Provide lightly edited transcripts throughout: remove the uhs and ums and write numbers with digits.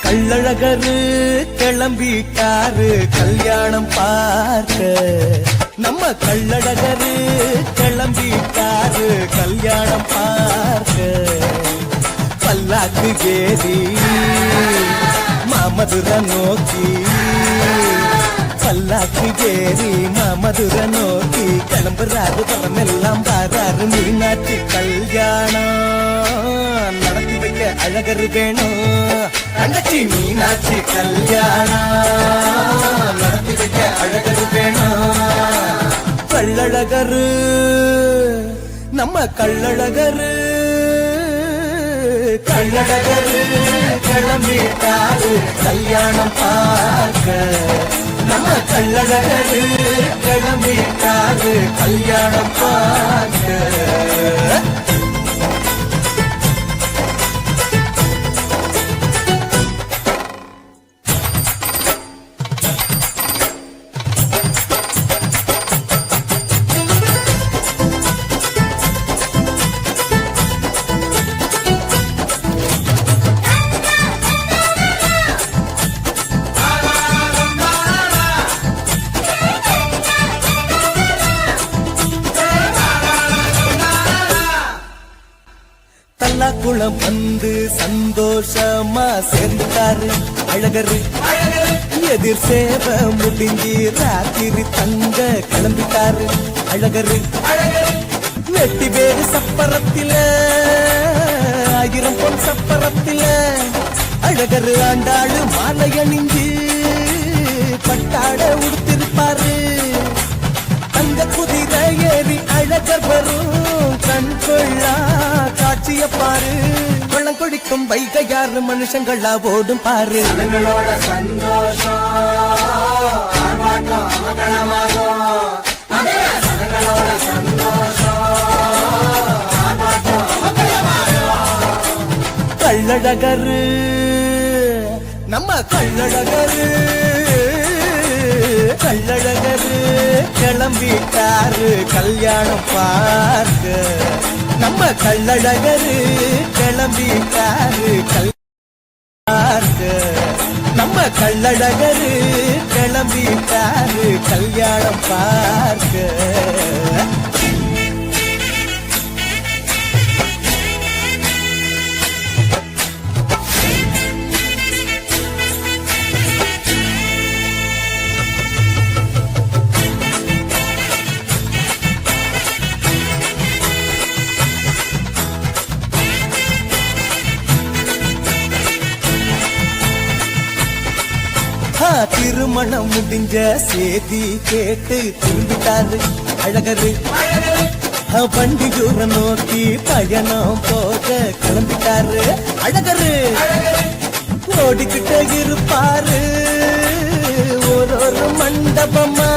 கள்ளழகரு கிளம்பிட்டாரு கல்யாணம் பார்க்க. நம்ம கள்ளழகரு கிளம்பிட்டாரு கல்யாணம் பார்க்க. பல்லாக்கு ஏறி மாமதுர நோக்கி, பல்லாக்கு ஏறி மாமதுர நோக்கி கிளம்புறாரு. பரமெல்லாம் பாராரு. மீனாட்சி கல்யாணம் நடத்தி வைக்க அழகரு வேணும். தங்கச்சி மீனாட்சி கல்யாணம் நடத்தி வைக்க அழகரு வேணும். கள்ளழகரு நம்ம கள்ளழகரு, கள்ளழகரு கிளம்பிட்டாரு கல்யாணம் பார்க்க. நம்ம கள்ளழகரு கிளம்பிட்டாரு கல்யாணம் பார்க்க. குளம் வந்து சந்தோஷமா சேர்ந்துட்டாரு அழகரு. எதிர் சேவ முடிஞ்சி ராத்திரி தங்க கிளம்பிட்டாரு அழகரு. வெட்டி வேறு சப்பரத்தில 1000 பொன் சப்பரத்தில அழகரு ஆண்டாளு மாலை அணிஞ்சு பட்டாட உடுத்திருப்பாரு. தங்க குதிரை ஏறி அழகர் வரும் கண் கொள்ளா காட்சிய பாரு. வெள்ளம் கொடிக்கும் வைகையாறு மனுஷங்களா ஓடும் பாரு. ஜனங்களோட சந்தோஷம் ஜனங்களோட சந்தோஷம். கள்ளழகரு நம்ம கள்ளழகரு, கள்ளழகரு கிளம்பிட்டாரு கல்யாணம் பார்க்க. நம்ம கள்ளழகரு கிளம்பிட்டாரு கல்யாணம். நம்ம கள்ளழகரு கிளம்பிட்டாரு கல்யாணம் பார்க்க. திருமணம் முடிஞ்ச சேதி கேட்டு திரும்பிட்டாரு அழகரு. வண்டியூர நோக்கி பயணம் போக கிளம்பிட்டாரு அழகரு. ஓடிக்கிட்டே இருப்பாரு ஒரு மண்டபமா.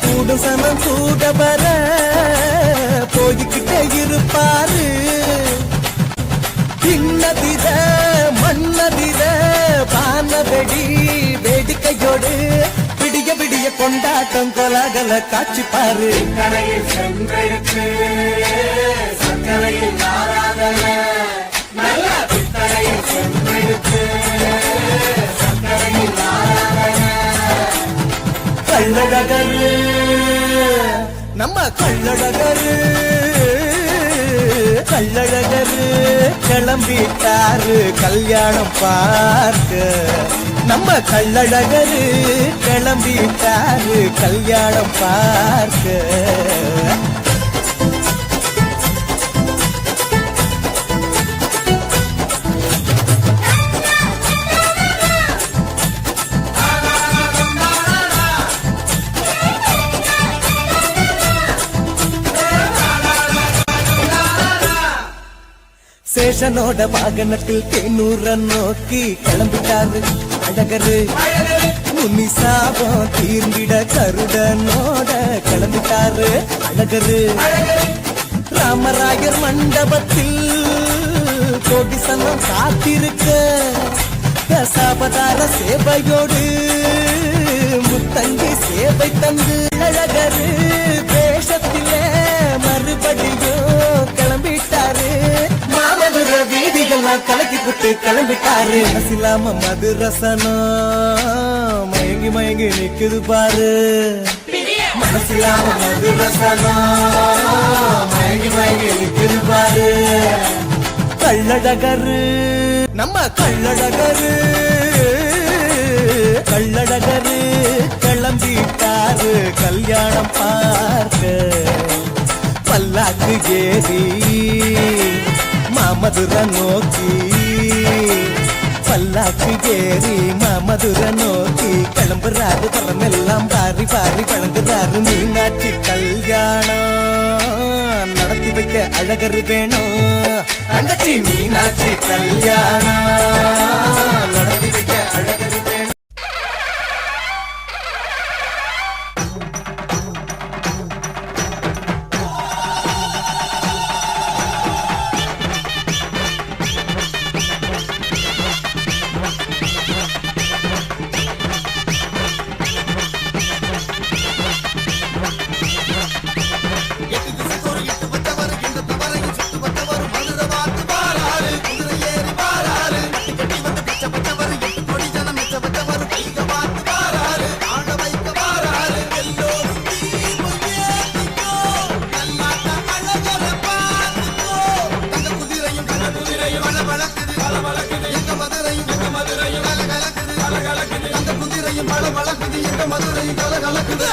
கூடும் சனம் கூட வர போய்கிட்டே இருப்பாரு. இன்னதித மன்னதித பானவெடி வேடிக்கையோடு விடிய விடிய கொண்டாட்டம் கொலாகல காட்சி பாரு. கரையில் சென்றெடுத்து சக்கரையில் ஆராதன நல்ல பித்தரையில் சென்றெடுத்து சக்கரையில் ஆராதன கள்ளழகரு நம்ம கள்ளழகரு கள்ளழகரு கிளம்பிட்டாரு கல்யாணம் பார்க்க. நம்ம கள்ளழகரு கிளம்பிட்டாரு கல்யாணம் பார்க்க. சேஷனோட வாகனத்தில் தேனூர நோக்கி கிளம்பிட்டாரு அழகரு. முன்னி சாபம் தீர்ந்திட கருடனோட கிளம்பிட்டாரு அழகரு. ராமராயர் மண்டபத்தில் கோடி சனம் காத்திருக்க தசாவதார சேவையோடு முத்தங்கி சேவை தந்து அழகரு வேஷத்திலே மறுபடியும் கிளம்பிட்டாரு. மாமதுர வீதிகள்லாம் கலக்கி விட்டு கிளம்பிட்டாரு. மனசிலாம மதுரசனம் மயங்கி மயங்கி நிக்குது பாரு. மனசிலாம மதுரசனம் மயங்கி மயங்கி நிக்குது பாரு. கள்ளழகரு நம்ம கள்ளழகரு கள்ளழகரு கிளம்பிட்டாரு கல்யாணம் பார்க்க. பல்லாக்கு ஏறி மாமதுர நோக்கி பல்லாக்கு ஏறி மாமதுர நோக்கி கிளம்புறாரு. பரமெல்லாம் பாரி பாரி வழங்குறாரு. மீனாட்சி கல்யாணம் நடத்தி வைக்க அழகரு வேணும். தங்கச்சி மீனாட்சி கல்யாணம் நடத்தி வைக்க அழகரு வேணும். மதுரை கலகலக்குது.